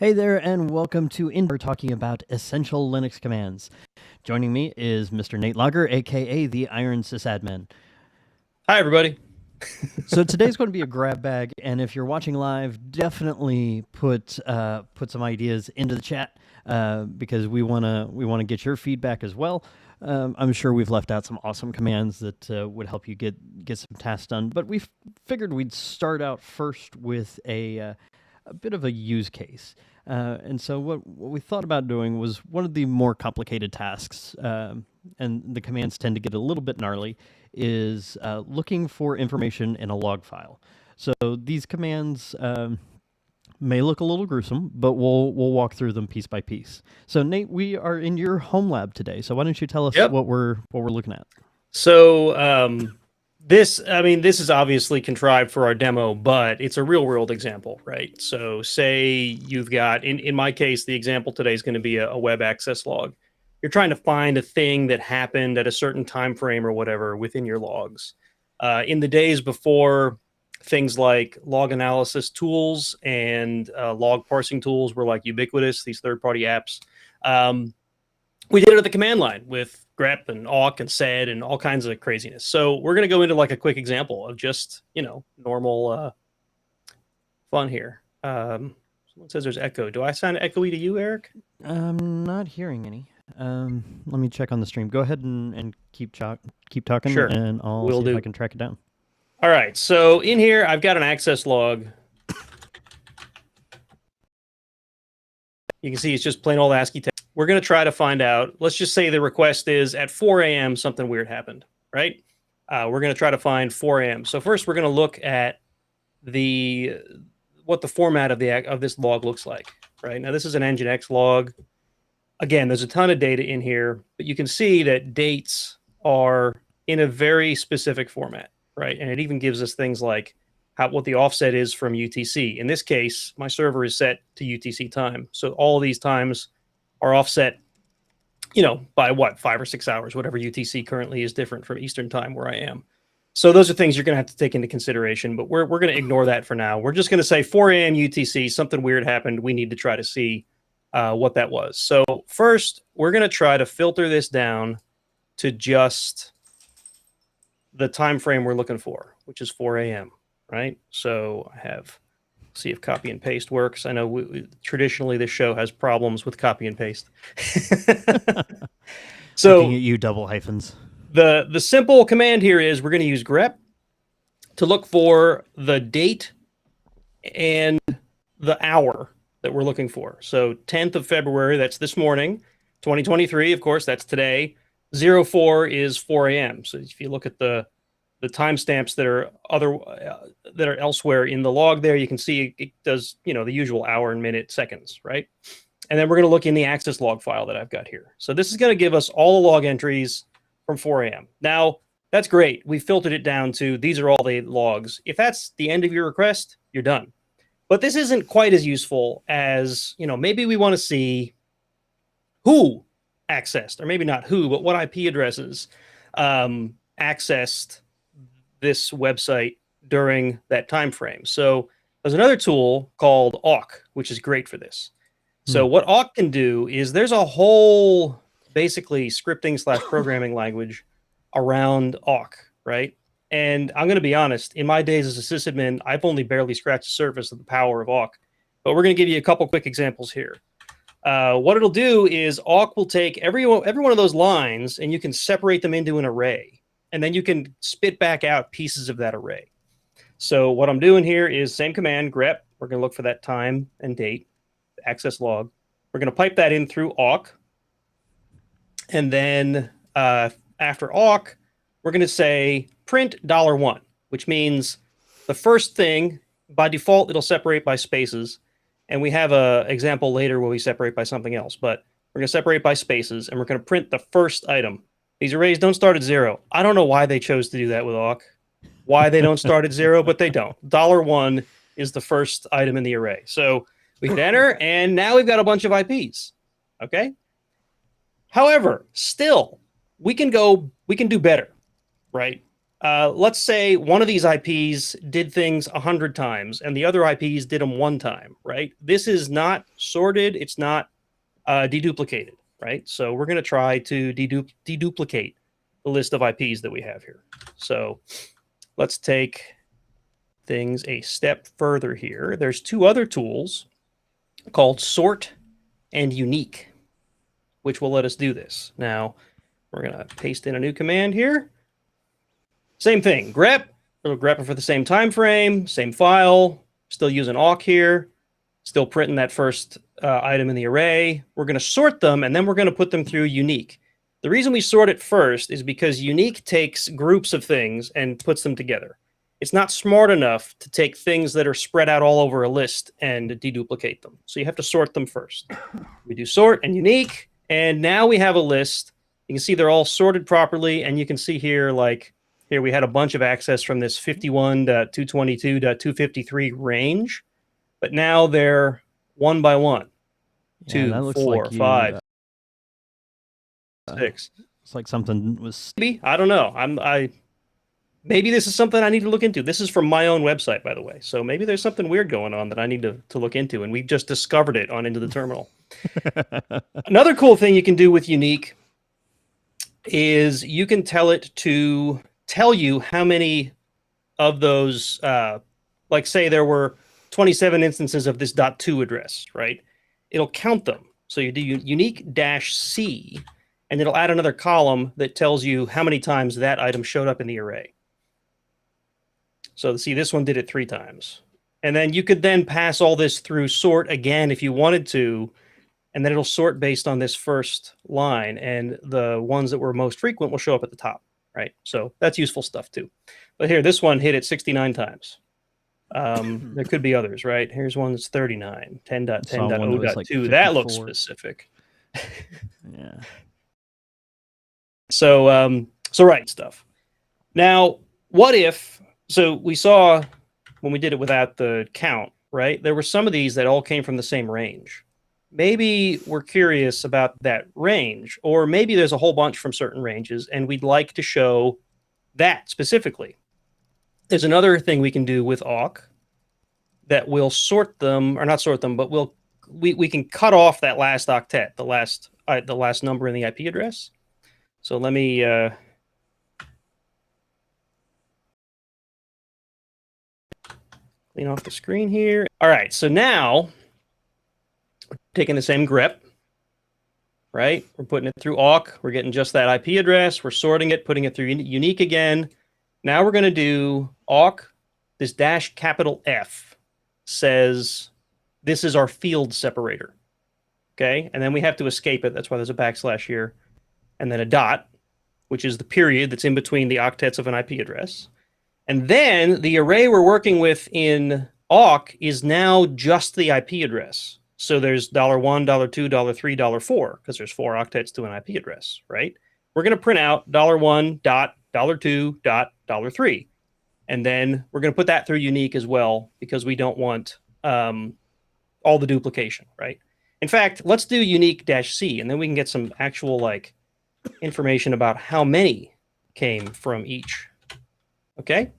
Hey there, and welcome to We're talking about essential Linux commands. Joining me is Mr. Nate Lager, aka the Iron Sysadmin. Hi, everybody. So today's going to be a grab bag, and if you're watching live, definitely put some ideas into the chat because we wanna get your feedback as well. I'm sure we've left out some awesome commands that would help you get some tasks done, but we figured we'd start out first with a bit of a use case. And so what we thought about doing was one of the more complicated tasks, and the commands tend to get a little bit gnarly, is looking for information in a log file. So these commands may look a little gruesome, but we'll walk through them piece by piece. So Nate, we are in your home lab today. So why don't you tell us what we're looking at? So this is obviously contrived for our demo, but it's a real world example, right? So say you've got, in my case, the example today is going to be a web access log. You're trying to find a thing that happened at a certain time frame or whatever within your logs. In the days before things like log analysis tools and log parsing tools were like ubiquitous, these third-party apps, we did it at the command line with grep and awk and sed and all kinds of craziness. So we're going to go into like a quick example of just, normal fun here. Someone says there's echo. Do I sound echoey to you, Eric? I'm not hearing any. Let me check on the stream. Go ahead and keep talking, sure. And I'll see if I can track it down. All right, so in here, I've got an access log. You can see it's just plain old ASCII text. We're going to try to find out. Let's just say the request is at 4 a.m. something weird happened, right? We're going to try to find 4 a.m. So first, we're going to look at what the format of this log looks like, right? Now, this is an Nginx log. Again, there's a ton of data in here, but you can see that dates are in a very specific format, right? And it even gives us things like what the offset is from UTC. In this case, my server is set to UTC time. So all of these times are offset, by 5 or 6 hours, whatever UTC currently is different from Eastern time where I am. So those are things you're going to have to take into consideration, but we're going to ignore that for now. We're just going to say 4 a.m. UTC, something weird happened. We need to try to see what that was. So first, we're going to try to filter this down to just the time frame we're looking for, which is 4 a.m., right? So I have, see if copy and paste works. I know traditionally this show has problems with copy and paste. So looking at you, double hyphens. The simple command here is we're going to use grep to look for the date and the hour that we're looking for. So 10th of February, that's this morning. 2023, of course, that's today. 04 is 4 a.m. So if you look at the timestamps that are elsewhere in the log there, you can see it does, the usual hour and minute seconds, right? And then we're going to look in the access log file that I've got here. So this is going to give us all the log entries from 4 a.m. Now, that's great. We filtered it down to these are all the logs. If that's the end of your request, you're done. But this isn't quite as useful as, maybe we want to see who accessed, or maybe not who, but what IP addresses accessed this website during that time frame. So there's another tool called awk, which is great for this. So what awk can do is there's a whole basically scripting / programming language around awk, right? And I'm going to be honest, in my days as a sysadmin, I've only barely scratched the surface of the power of awk. But we're going to give you a couple quick examples here. What it'll do is awk will take every one of those lines and you can separate them into an array. And then you can spit back out pieces of that array. So what I'm doing here is same command, grep. We're going to look for that time and date, access log. We're going to pipe that in through awk. And then after awk, we're going to say print $1, which means the first thing, by default, it'll separate by spaces. And we have an example later where we separate by something else. But we're going to separate by spaces, and we're going to print the first item. These arrays don't start at 0. I don't know why they chose to do that with awk. Why they don't start at 0, but they don't. $1 is the first item in the array. So we hit enter, and now we've got a bunch of IPs. Okay? However, still, we can do better, right? let's say one of these IPs did things 100 times and the other IPs did them one time, right? This is not sorted. It's not deduplicated, right? So we're going to try to deduplicate the list of IPs that we have here. So let's take things a step further here. There's two other tools called sort and unique, which will let us do this. Now, we're going to paste in a new command here. Same thing, grep. It'll grep it for the same time frame, same file, still using awk here, still printing that first item in the array. We're going to sort them, and then we're going to put them through unique. The reason we sort it first is because unique takes groups of things and puts them together. It's not smart enough to take things that are spread out all over a list and deduplicate them. So you have to sort them first. We do sort and unique, and now we have a list. You can see they're all sorted properly, and you can see here, like, here we had a bunch of access from this 51.222.253 range, but now they're one by one. Yeah, 2, 4, 5, 6. It's like something was. Maybe, I don't know. Maybe this is something I need to look into. This is from my own website, by the way. So maybe there's something weird going on that I need to look into, and we've just discovered it on Into the Terminal. Another cool thing you can do with unique is you can tell it to tell you how many of those, like say there were 27 instances of this .2 address, right? It'll count them. So you do unique-c, and it'll add another column that tells you how many times that item showed up in the array. So see, this one did it 3 times. And then you could then pass all this through sort again if you wanted to, and then it'll sort based on this first line, and the ones that were most frequent will show up at the top, right? So that's useful stuff too. But here, this one hit it 69 times. There could be others, right? Here's one that's 39, 10.10.0.2. Like that looks specific. Yeah. So right stuff. Now, what if, so we saw when we did it without the count, right? There were some of these that all came from the same range. Maybe we're curious about that range, or maybe there's a whole bunch from certain ranges and we'd like to show that specifically. There's another thing we can do with awk that will sort them, or not sort them, but we can cut off that last octet, the last number in the IP address. So let me clean off the screen here. All right, so now we're taking the same grep, right? We're putting it through awk. We're getting just that IP address. We're sorting it, putting it through unique again. Now we're going to do awk. This -F says this is our field separator. Okay, and then we have to escape it. That's why there's a backslash here. And then a dot, which is the period that's in between the octets of an IP address. And then the array we're working with in awk is now just the IP address. So there's $1, $2, $3, $4, because there's 4 octets to an IP address, right? We're going to print out $1 dot $2 dot $3. And then we're going to put that through unique as well, because we don't want all the duplication, right? In fact, let's do unique-c, and then we can get some actual like information about how many came from each. Okay?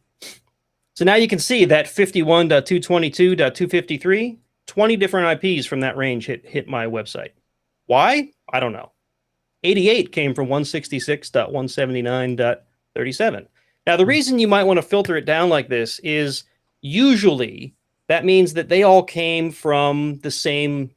So now you can see that 51.222.253, 20 different IPs from that range hit my website. Why? I don't know. 88 came from 166.179.37. Now, the reason you might want to filter it down like this is usually that means that they all came from the same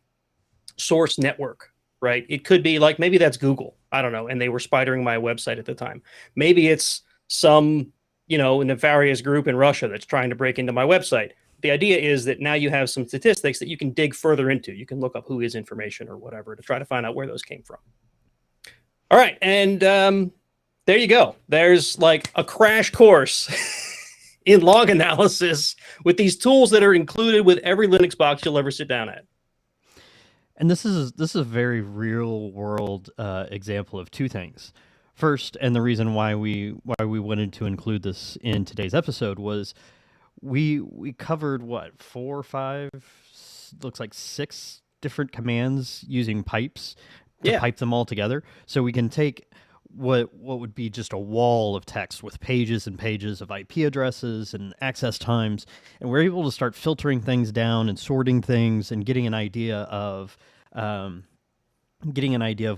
source network, right? It could be like, maybe that's Google. I don't know. And they were spidering my website at the time. Maybe it's some, nefarious group in Russia that's trying to break into my website. The idea is that now you have some statistics that you can dig further into. You can look up who is information or whatever to try to find out where those came from. All right. And there you go. There's like a crash course in log analysis with these tools that are included with every Linux box you'll ever sit down at. And this is a very real world example of two things. First, and the reason why we wanted to include this in today's episode was we covered what, 4 or 5, looks like 6 different commands using pipes to pipe them all together. So we can take what would be just a wall of text with pages and pages of IP addresses and access times, and we're able to start filtering things down and sorting things and getting an idea of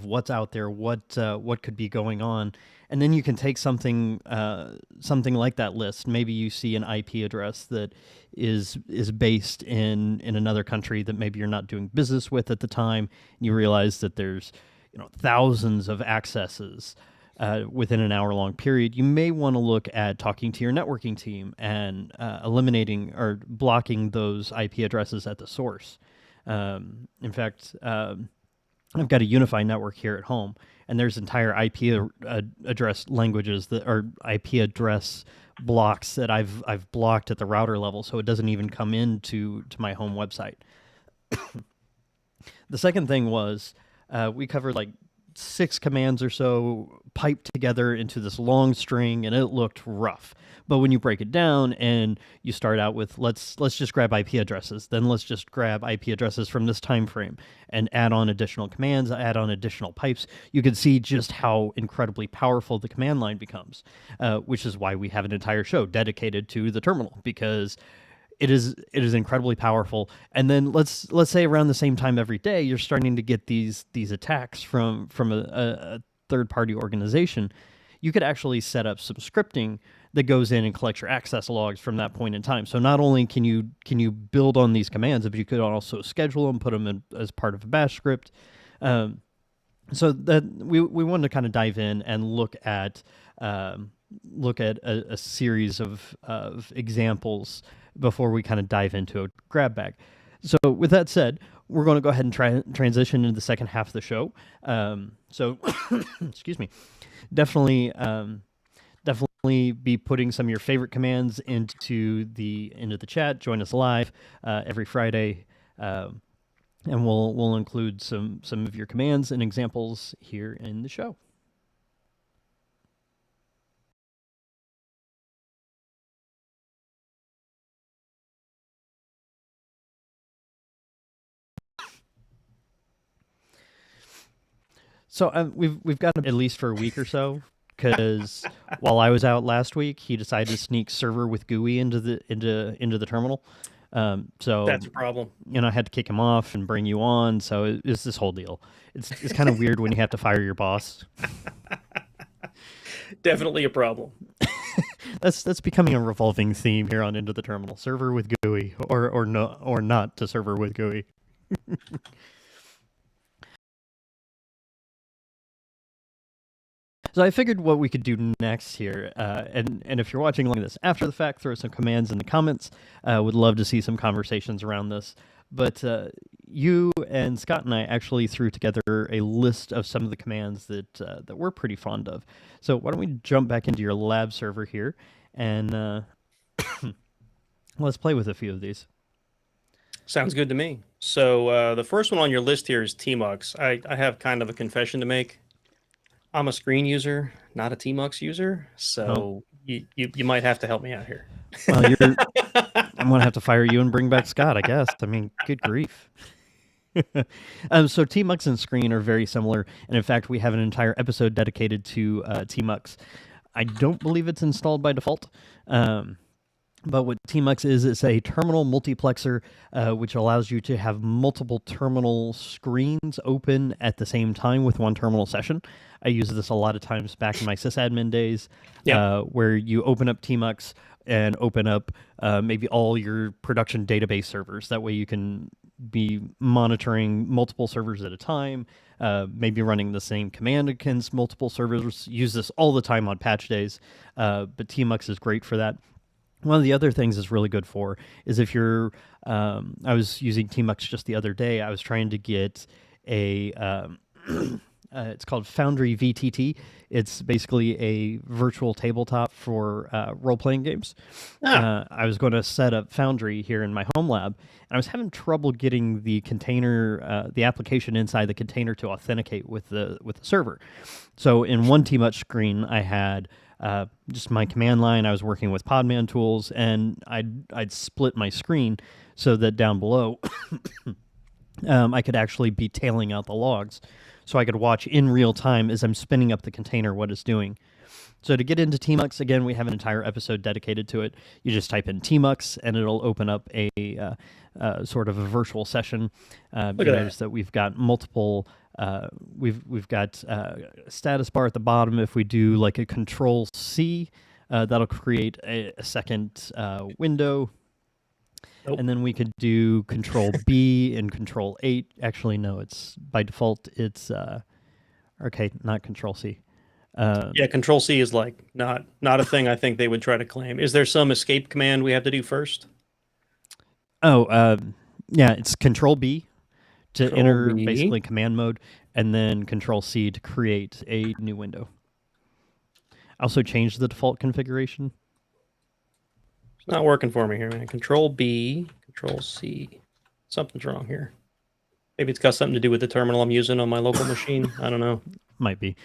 what's out there, what could be going on, and then you can take something like that list. Maybe you see an IP address that is based in another country that maybe you're not doing business with at the time, and you realize that there's thousands of accesses within an hour-long period. You may want to look at talking to your networking team and eliminating or blocking those IP addresses at the source. In fact, I've got a UniFi network here at home, and there's entire IP address languages that are IP address blocks that I've blocked at the router level, so it doesn't even come into my home website. The second thing was we covered like 6 commands or so piped together into this long string, and it looked rough. But when you break it down and you start out with let's just grab IP addresses, then let's just grab IP addresses from this time frame and add on additional commands, add on additional pipes, you can see just how incredibly powerful the command line becomes, which is why we have an entire show dedicated to the terminal, because it is incredibly powerful. And then let's say around the same time every day, you're starting to get these attacks from a third party organization. You could actually set up some scripting that goes in and collects your access logs from that point in time. So not only can you build on these commands, but you could also schedule them, put them in as part of a bash script. So that we wanted to kind of dive in and look at a series of examples before we kind of dive into a grab bag. So with that said, we're going to go ahead and transition into the second half of the show. So excuse me, definitely be putting some of your favorite commands into the chat. Join us live every Friday, and we'll include some of your commands and examples here in the show. So we've got him at least for a week or so, because while I was out last week, he decided to sneak server with GUI into the terminal. So that's a problem. I had to kick him off and bring you on. So it's this whole deal. It's kind of weird when you have to fire your boss. Definitely a problem. That's becoming a revolving theme here on Into the Terminal. Server with GUI, or not to server with GUI. So I figured what we could do next here, and if you're watching like this after the fact, throw some commands in the comments. Would love to see some conversations around this. But you and Scott and I actually threw together a list of some of the commands that we're pretty fond of. So why don't we jump back into your lab server here, and let's play with a few of these. Sounds good to me. So the first one on your list here is tmux. I have kind of a confession to make. I'm a screen user, not a tmux user, so you might have to help me out here. Well, I'm going to have to fire you and bring back Scott, I guess. I mean, good grief. So tmux and screen are very similar, and in fact, we have an entire episode dedicated to tmux. I don't believe it's installed by default. But what tmux is, it's a terminal multiplexer, which allows you to have multiple terminal screens open at the same time with one terminal session. I use this a lot of times back in my sysadmin days, where you open up tmux and open up maybe all your production database servers. That way you can be monitoring multiple servers at a time, maybe running the same command against multiple servers. Use this all the time on patch days, but tmux is great for that. One of the other things it's really good for is if you're, I was using tmux just the other day. I was trying to get a, it's called Foundry VTT. It's basically a virtual tabletop for role-playing games. I was going to set up Foundry here in my home lab, and I was having trouble getting the container, the application inside the container to authenticate with the server. So in one tmux screen, I had just my command line. I was working with Podman tools, and I'd split my screen so that down below I could actually be tailing out the logs. so I could watch in real time as I'm spinning up the container what it's doing. So to get into Tmux, again, we have an entire episode dedicated to it. You just type in Tmux, and it'll open up a sort of a virtual session. Notice that we've got multiple. We've got status bar at the bottom. If we do like a Control C, that'll create a second window. Nope. And then we could do Control B and Control 8. Actually, no, it's by default. It's okay, not Control C. Yeah, Control C is like not a thing I think they would try to claim. Is there some escape command we have to do first? Oh, yeah, it's Control B to Control enter B. basically command mode, and then Control C to create a new window. Also change the default configuration. It's not working for me here, man. Control B, Control C. Something's wrong here. Maybe it's got something to do with the terminal I'm using on my local machine. I don't know. Might be.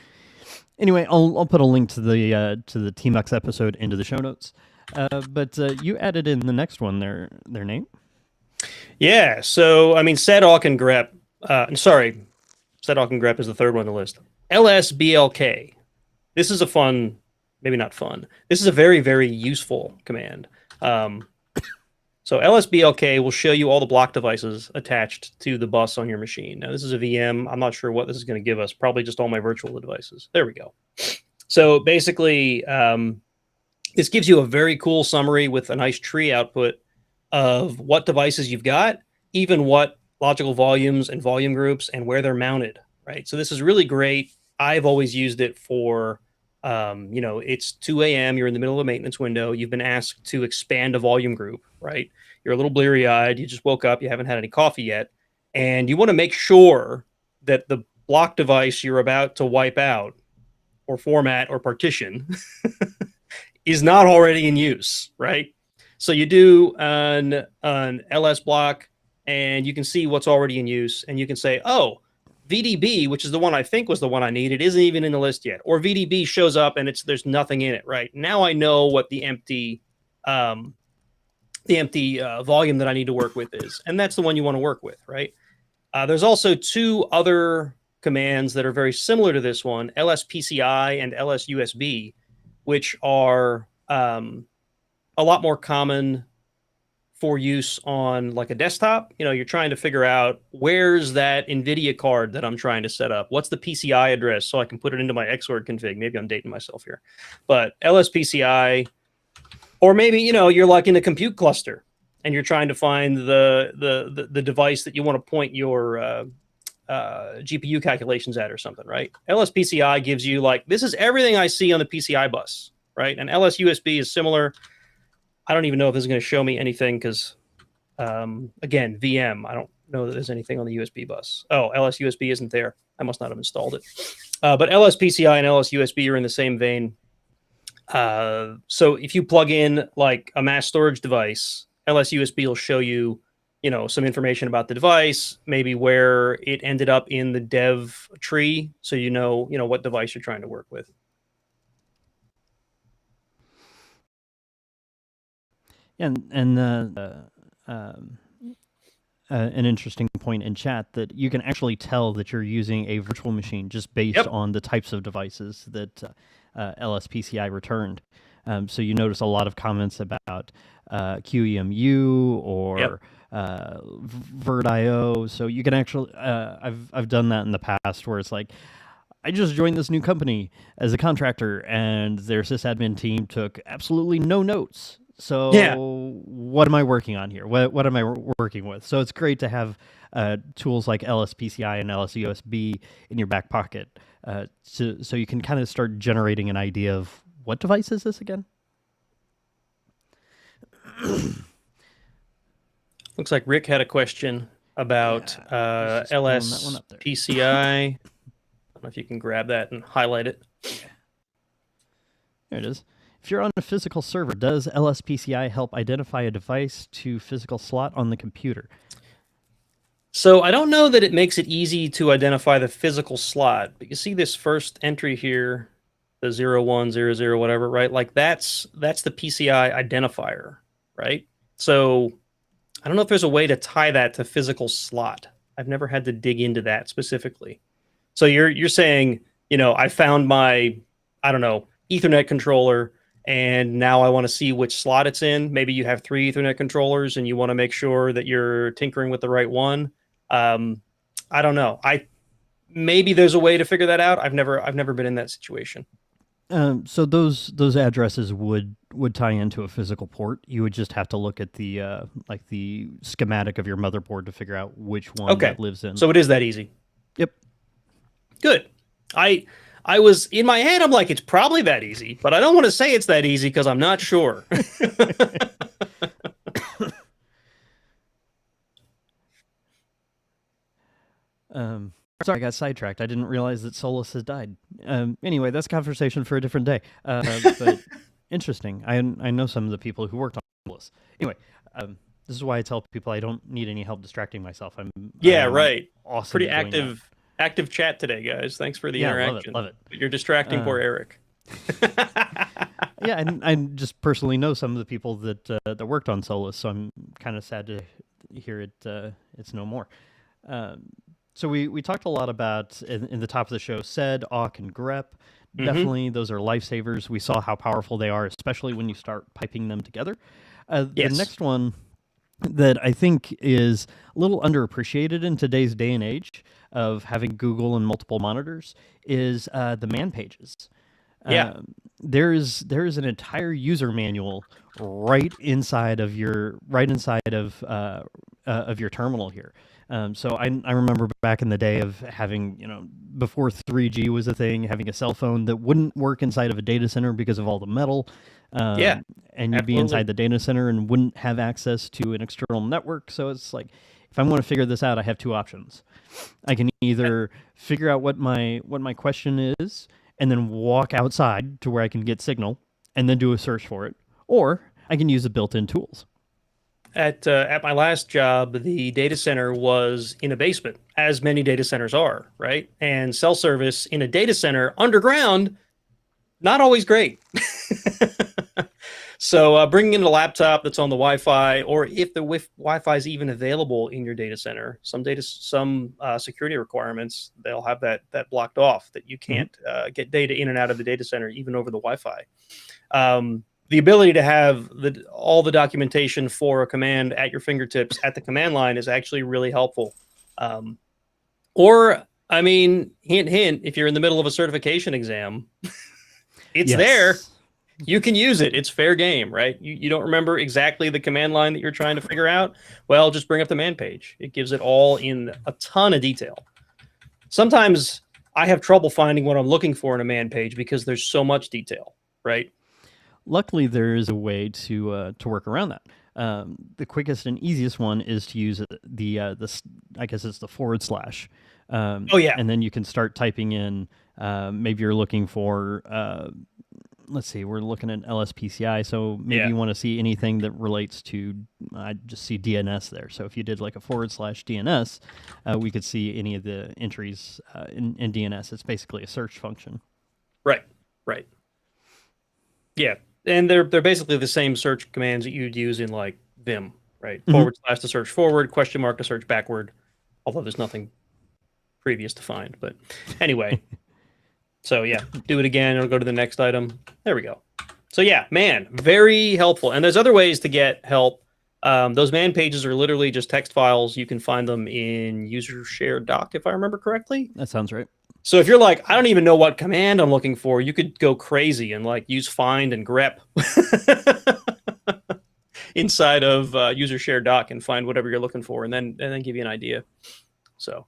Anyway, I'll put a link to the Tmux episode into the show notes. But you added in the next one, their name. Yeah. So I mean, sedawk and grep. Sorry, sedawk and grep is the third one on the list. LSBLK. This is a fun, maybe not fun. This is a very, very useful command. So LSBLK will show you all the block devices attached to the bus on your machine. Now, this is a VM. I'm not sure what this is going to give us. Probably just all my virtual devices. There we go. So basically, this gives you a very cool summary with a nice tree output of what devices you've got, even what logical volumes and volume groups and where they're mounted, right? So this is really great. I've always used it for, it's 2 a.m. You're in the middle of a maintenance window. You've been asked to expand a volume group, right? You're a little bleary-eyed. You just woke up. You haven't had any coffee yet. And you want to make sure that the block device you're about to wipe out or format or partition is not already in use, right? So you do an LS block, and you can see what's already in use, and you can say, oh, VDB, which is the one I think was the one I needed, isn't even in the list yet. Or VDB shows up and there's nothing in it, right? Now I know what the empty volume that I need to work with is, and that's the one you want to work with, right? There's also two other commands that are very similar to this one, LSPCI and LSUSB, which are a lot more common for use on like a desktop. You're trying to figure out where's that NVIDIA card that I'm trying to set up. What's the PCI address so I can put it into my Xorg config? Maybe I'm dating myself here, but LSPCI, or maybe, you're like in a compute cluster and you're trying to find the device that you want to point your GPU calculations at or something, right? LSPCI gives you like, this is everything I see on the PCI bus, right? And LSUSB is similar. I don't even know if this is going to show me anything because, again, VM. I don't know that there's anything on the USB bus. Oh, LSUSB isn't there. I must not have installed it. But LSPCI and LSUSB are in the same vein. So if you plug in like a mass storage device, LSUSB will show you, some information about the device, maybe where it ended up in the dev tree, so you know what device you're trying to work with. And an interesting point in chat that you can actually tell that you're using a virtual machine just based on the types of devices that LSPCI returned. So you notice a lot of comments about QEMU or VirtIO. So you can actually, I've done that in the past where it's like, I just joined this new company as a contractor, and their sysadmin team took absolutely no notes. So what am I working on here? What am I working with? So it's great to have tools like LSPCI and LSUSB in your back pocket, so you can kind of start generating an idea of what device is this again? Looks like Rick had a question about LSPCI. I don't know if you can grab that and highlight it. There it is. If you're on a physical server, does LSPCI help identify a device to physical slot on the computer? So I don't know that it makes it easy to identify the physical slot, but you see this first entry here, the 0100 whatever, right? Like that's the PCI identifier, right? So I don't know if there's a way to tie that to physical slot. I've never had to dig into that specifically. So you're saying, I found my, I don't know, Ethernet controller, and now I want to see which slot it's in. Maybe you have 3 Ethernet controllers, and you want to make sure that you're tinkering with the right one. I don't know. Maybe there's a way to figure that out. I've never been in that situation. So those addresses would tie into a physical port. You would just have to look at the like the schematic of your motherboard to figure out which one Okay. that lives in. So it is that easy. Yep. Good. I was in my head, I'm like, it's probably that easy, but I don't want to say it's that easy because I'm not sure. Sorry, I got sidetracked. I didn't realize that Solus has died. Anyway, that's a conversation for a different day. But interesting. I know some of the people who worked on Solus. Anyway, this is why I tell people I don't need any help distracting myself. I'm right. Awesome. Pretty active chat today, guys. Thanks for the interaction. Love it. You're distracting poor Eric. Yeah, and I just personally know some of the people that worked on Solus, so I'm kind of sad to hear it's no more. So we talked a lot about in the top of the show, sed, awk, and grep. Mm-hmm. Definitely, those are lifesavers. We saw how powerful they are, especially when you start piping them together. Yes. The next one that I think is a little underappreciated in today's day and age of having Google and multiple monitors is the man pages. Yeah. There is an entire user manual right inside of your terminal here. So I remember back in the day of having, before 3G was a thing, having a cell phone that wouldn't work inside of a data center because of all the metal. And you'd be inside the data center and wouldn't have access to an external network. So it's like, if I want to figure this out, I have two options. I can either figure out what my question is and then walk outside to where I can get signal and then do a search for it, or I can use the built-in tools. At my last job, the data center was in a basement, as many data centers are, right? And cell service in a data center underground, not always great. So bringing in a laptop that's on the Wi-Fi, or if the Wi-Fi is even available in your data center, some security requirements, they'll have that blocked off, that you can't get data in and out of the data center, even over the Wi-Fi. The ability to have all the documentation for a command at your fingertips at the command line is actually really helpful. Or, I mean, hint, hint, if you're in the middle of a certification exam, it's there. You can use it. It's fair game, right? You don't remember exactly the command line that you're trying to figure out? Well, just bring up the man page. It gives it all in a ton of detail. Sometimes I have trouble finding what I'm looking for in a man page because there's so much detail, right? Luckily, there is a way to work around that. The quickest and easiest one is to use the I guess it's the /. And then you can start typing in. Maybe you're looking for. Let's see. We're looking at LSPCI, so maybe you want to see anything that relates to. I just see DNS there. So if you did like a / DNS, we could see any of the entries in DNS. It's basically a search function. Right. Yeah. And they're basically the same search commands that you'd use in like Vim, right? / to search forward, ? To search backward, although there's nothing previous defined. But anyway, so yeah, do it again. It'll go to the next item. There we go. So yeah, man, very helpful. And there's other ways to get help. Those man pages are literally just text files. You can find them in user shared doc, if I remember correctly. That sounds right. So if you're like, I don't even know what command I'm looking for, you could go crazy and like use find and grep inside of user shared doc and find whatever you're looking for, and then give you an idea. So.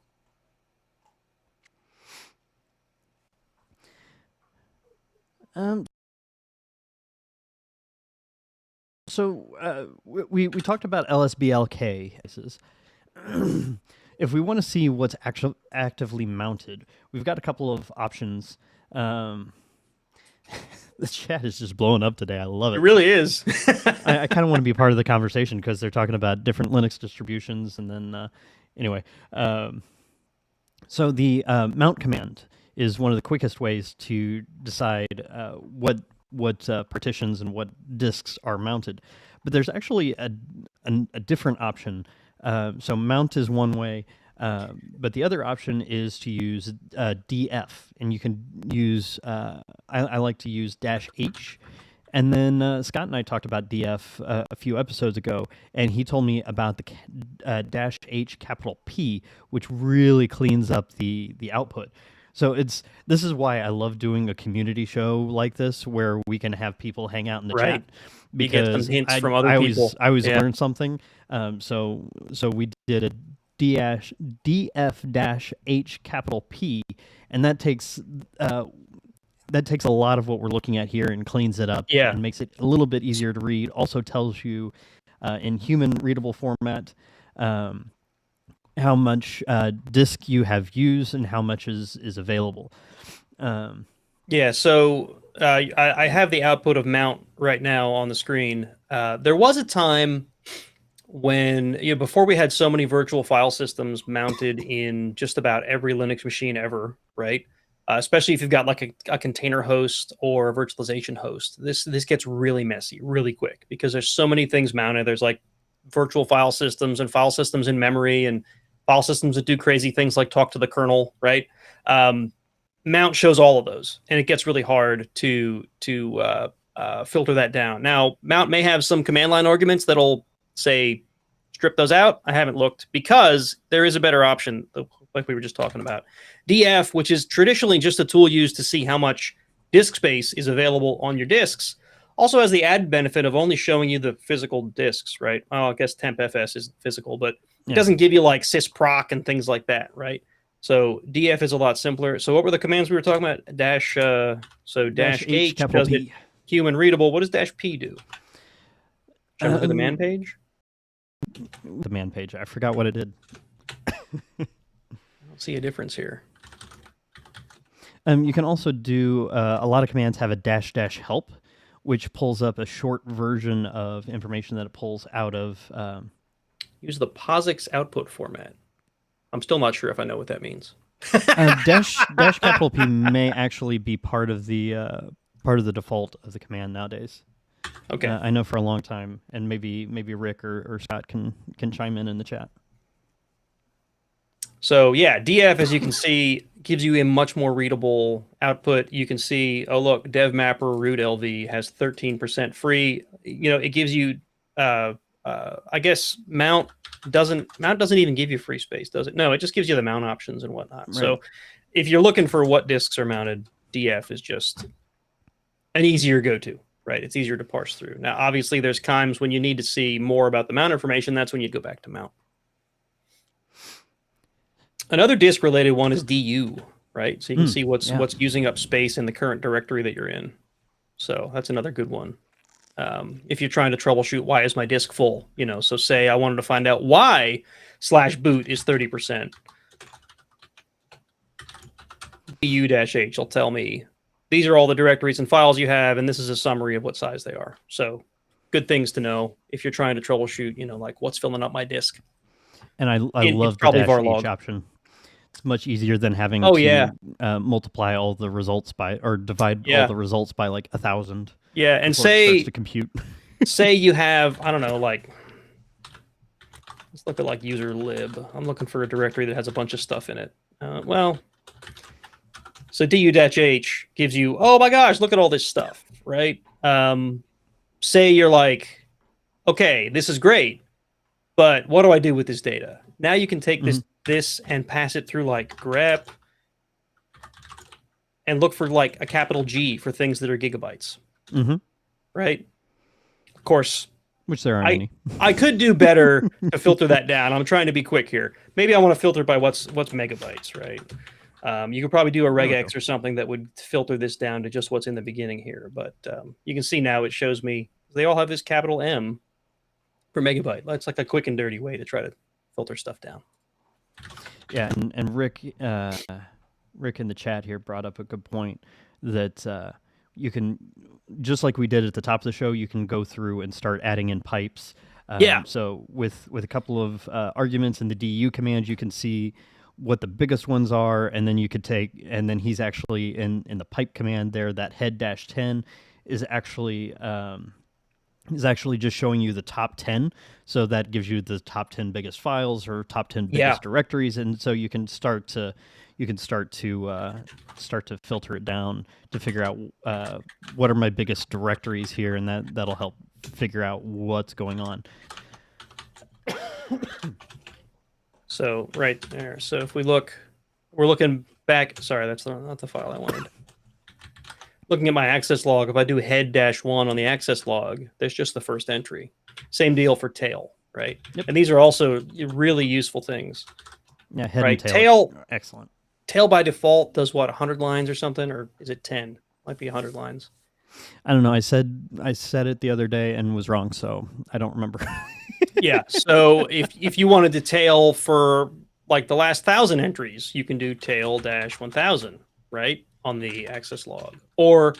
So we talked about LSBLK. If we want to see what's actively mounted, we've got a couple of options. The chat is just blowing up today. I love it. It really is. I kind of want to be part of the conversation because they're talking about different Linux distributions. And then, anyway, so the mount command is one of the quickest ways to decide what partitions and what disks are mounted. But there's actually a different option. So mount is one way. But the other option is to use DF, and you can use. I like to use -H. And then Scott and I talked about DF a few episodes ago, and he told me about the -H capital P, which really cleans up the output. So this is why I love doing a community show like this, where we can have people hang out in the chat, You get some hints from other people. I always learn something. So we did a DF-H capital P, and that takes a lot of what we're looking at here and cleans it up and makes it a little bit easier to read. Also tells you in human readable format how much disk you have used and how much is available. So I have the output of mount right now on the screen. There was a time when, before we had so many virtual file systems mounted in just about every Linux machine ever, right? Especially if you've got like a container host or a virtualization host. This gets really messy really quick because there's so many things mounted. There's like virtual file systems and file systems in memory and file systems that do crazy things like talk to the kernel, right? Mount shows all of those, and it gets really hard to filter that down. Now, mount may have some command line arguments that'll say strip those out. I haven't looked because there is a better option, like we were just talking about. DF, which is traditionally just a tool used to see how much disk space is available on your disks, also has the added benefit of only showing you the physical disks, right? Oh, I guess tempfs is physical, but it doesn't give you like sysproc and things like that, right? So DF is a lot simpler. So what were the commands we were talking about? -H does it human readable. What does -P do? Should I look at the man page? The man page. I forgot what it did. I don't see a difference here. You can also do a lot of commands have a --help, which pulls up a short version of information that it pulls out of. Use the POSIX output format. I'm still not sure if I know what that means. Dash capital P may actually be part of the default of the command nowadays. Okay. I know for a long time, and maybe Rick or Scott can chime in the chat. So yeah, DF, as you can see, gives you a much more readable output. You can see, oh look, dev mapper root LV has 13% free. It gives you, I guess mount doesn't even give you free space, does it? No, it just gives you the mount options and whatnot. Right. So if you're looking for what disks are mounted, DF is just an easier go-to, right? It's easier to parse through. Now, obviously, there's times when you need to see more about the mount information. That's when you go back to mount. Another disk-related one is DU, right? So you can see what's using up space in the current directory that you're in. So that's another good one. If you're trying to troubleshoot, why is my disk full? So say I wanted to find out why /boot is 30%. DU-H will tell me these are all the directories and files you have, and this is a summary of what size they are. So good things to know if you're trying to troubleshoot, like what's filling up my disk. And I love the -H option. It's much easier than having to multiply all the results by, or divide all the results by like 1,000. Yeah, and say to compute. say you have, I don't know, like, let's look at like user lib. I'm looking for a directory that has a bunch of stuff in it. So DU-H gives you, oh my gosh, look at all this stuff, right? Say you're like, okay, this is great, but what do I do with this data? Now you can take this and pass it through like grep and look for like a capital G for things that are gigabytes. Right? Of course. Which there aren't any. I could do better to filter that down. I'm trying to be quick here. Maybe I want to filter by what's megabytes, right? You could probably do a regex or something that would filter this down to just what's in the beginning here. But you can see now it shows me they all have this capital M per megabyte. That's like a quick and dirty way to try to filter stuff down. Yeah, and Rick in the chat here brought up a good point that you can, just like we did at the top of the show, you can go through and start adding in pipes. So with a couple of arguments in the DU command, you can see what the biggest ones are, and then you could take, and then he's actually in the pipe command there, that head -10 is actually is actually just showing you the top 10. So that gives you the top 10 biggest files or top 10 biggest directories, and so you can start to filter it down to figure out what are my biggest directories here, and that'll help figure out what's going on. So right there. So if we look, we're looking back. Sorry, that's not the file I wanted. Looking at my access log, if I do head-1 on the access log, there's just the first entry. Same deal for tail, right? Yep. And these are also really useful things. Yeah, head right? and tail. Excellent. Tail by default does what, 100 lines or something, or is it 10? Might be 100 lines. I don't know. I said it the other day and was wrong, so I don't remember. Yeah. So if you wanted to tail for like the last 1,000 entries, you can do tail-1000, right, on the access log. Or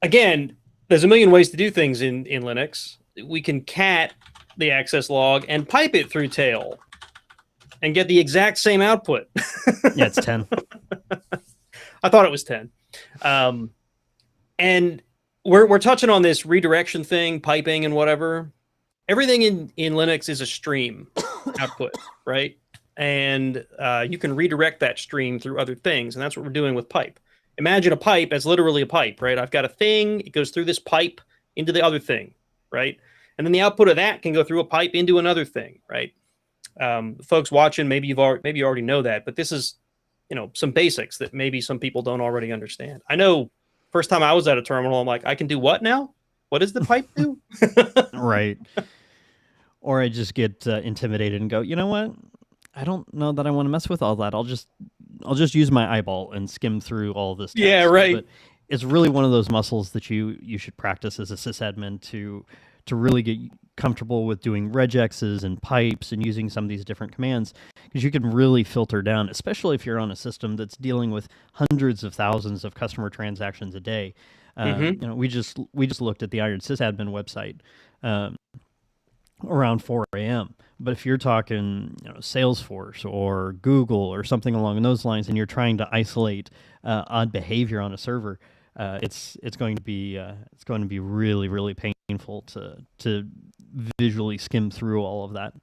again, there's a million ways to do things in Linux. We can cat the access log and pipe it through tail and get the exact same output. Yeah, it's 10. I thought it was 10. And we're touching on this redirection thing, piping and whatever. Everything in Linux is a stream output, right? And you can redirect that stream through other things, and that's what we're doing with pipe. Imagine a pipe as literally a pipe, right? I've got a thing, it goes through this pipe into the other thing, right? And then the output of that can go through a pipe into another thing, right? Folks watching, maybe you already know that, but this is, some basics that maybe some people don't already understand. I know first time I was at a terminal, I'm like, I can do what now? What does the pipe do? Right. Or I just get intimidated and go, you know what? I don't know that I want to mess with all that. I'll just use my eyeball and skim through all this text. Yeah, right. But it's really one of those muscles that you should practice as a sysadmin to really get comfortable with doing regexes and pipes and using some of these different commands, because you can really filter down, especially if you're on a system that's dealing with hundreds of thousands of customer transactions a day. We just looked at the Iron Sysadmin website around 4 a.m. But if you're talking Salesforce or Google or something along those lines, and you're trying to isolate odd behavior on a server, it's going to be really, really painful to visually skim through all of that.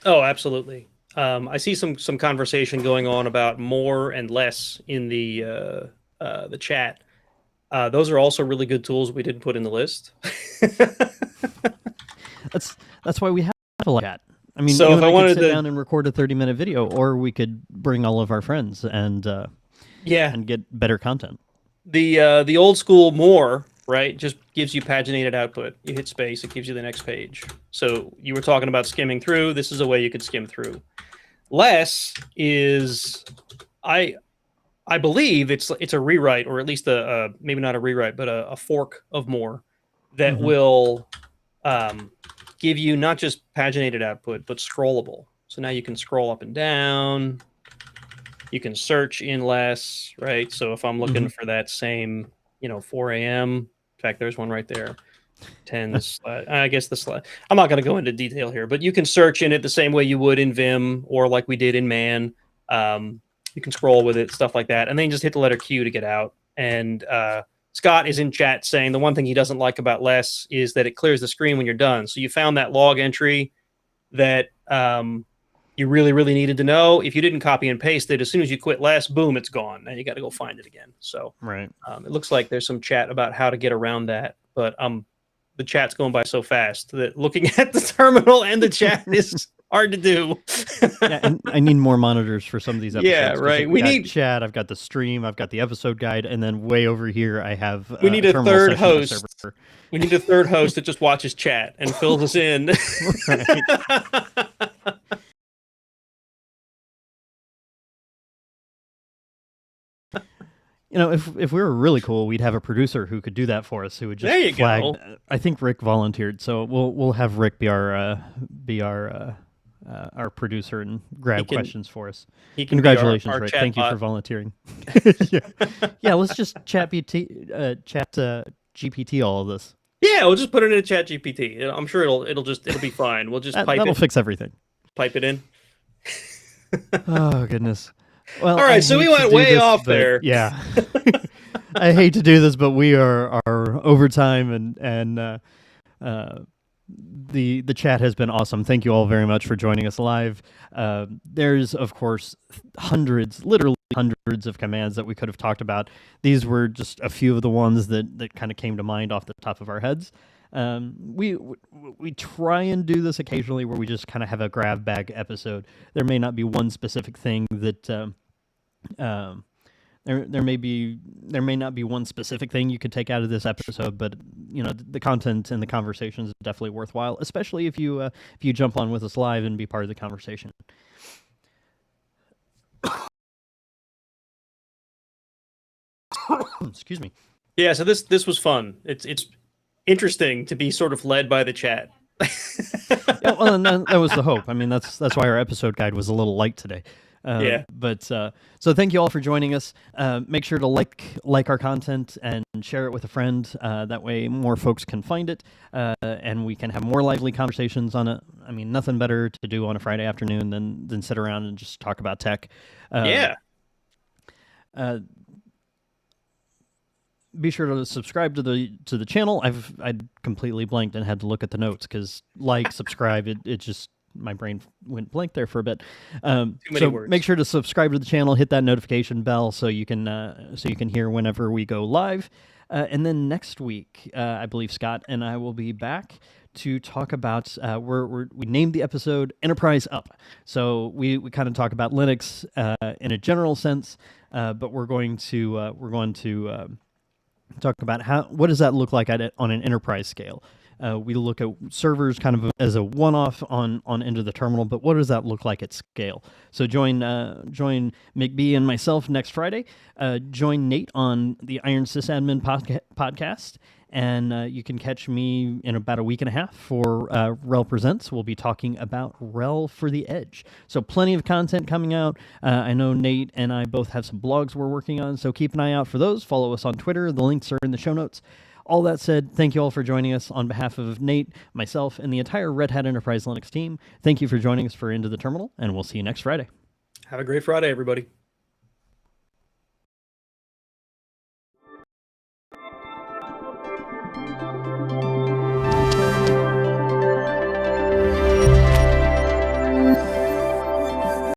Oh, absolutely. I see some conversation going on about more and less in the chat. Those are also really good tools we didn't put in the list. That's why we have a chat. I mean, so you if and I wanted could sit to down and record a 30-minute video, or we could bring all of our friends and get better content. The old school more, right, just gives you paginated output. You hit space, it gives you the next page. So you were talking about skimming through. This is a way you could skim through. Less is, I believe it's a rewrite, or at least maybe not a rewrite, but a fork of more that will give you not just paginated output, but scrollable. So now you can scroll up and down. You can search in less, right? So if I'm looking for that same, 4 a.m. In fact, there's one right there. 10 slide. I guess the slide. I'm not going to go into detail here, but you can search in it the same way you would in Vim, or like we did in Man. You can scroll with it, stuff like that, and then just hit the letter Q to get out. And Scott is in chat saying the one thing he doesn't like about less is that it clears the screen when you're done. So you found that log entry that you really, really needed to know. If you didn't copy and paste it, as soon as you quit less, boom, it's gone. Now you got to go find it again. So right. It looks like there's some chat about how to get around that, but the chat's going by so fast that looking at the terminal and the chat is hard to do. Yeah, and I need more monitors for some of these episodes. Yeah, right. We need chat. I've got the stream. I've got the episode guide, and then way over here, I have. We need a third host. We need a third host that just watches chat and fills us in. If we were really cool, we'd have a producer who could do that for us, who would just flag. Go. I think Rick volunteered, so we'll have Rick be our producer and grab questions for us. Congratulations, our Rick! Thank you for volunteering. Yeah, let's just chat GPT all of this. Yeah, we'll just put it in a chat GPT. I'm sure it'll be fine. We'll just pipe that'll fix everything. Pipe it in. Oh goodness. Well, all right, so we went way off there. Yeah, I hate to do this, but we are over time, and The chat has been awesome. Thank you all very much for joining us live. There's, of course, literally hundreds of commands that we could have talked about. These were just a few of the ones that kind of came to mind off the top of our heads. We try and do this occasionally where we just kind of have a grab bag episode. There may not be one specific thing that there may not be one specific thing you could take out of this episode, but the content and the conversation is definitely worthwhile, especially if you jump on with us live and be part of the conversation. Excuse me. Yeah, so this was fun. It's interesting to be sort of led by the chat. Yeah, well, and that was the hope. I mean, that's why our episode guide was a little light today. But so thank you all for joining us. Make sure to like our content and share it with a friend. That way more folks can find it, and we can have more lively conversations on it. I mean, nothing better to do on a Friday afternoon than sit around and just talk about tech. Be sure to subscribe to the channel. I'd completely blanked and had to look at the notes because subscribe, it just, my brain went blank there for a bit. Too many words. Make sure to subscribe to the channel, hit that notification bell so you can hear whenever we go live. And then next week, I believe Scott and I will be back to talk about we named the episode Enterprise Up. So we kind of talk about Linux in a general sense, but we're going to talk about what does that look like on an enterprise scale. We look at servers kind of as a one-off on Into the Terminal, but what does that look like at scale? So join McBee and myself next Friday. Join Nate on the Iron Sysadmin podcast, and you can catch me in about a week and a half for RHEL Presents. We'll be talking about RHEL for the Edge. So plenty of content coming out. I know Nate and I both have some blogs we're working on, so keep an eye out for those. Follow us on Twitter. The links are in the show notes. All that said, thank you all for joining us. On behalf of Nate, myself, and the entire Red Hat Enterprise Linux team, thank you for joining us for Into the Terminal, and we'll see you next Friday. Have a great Friday, everybody.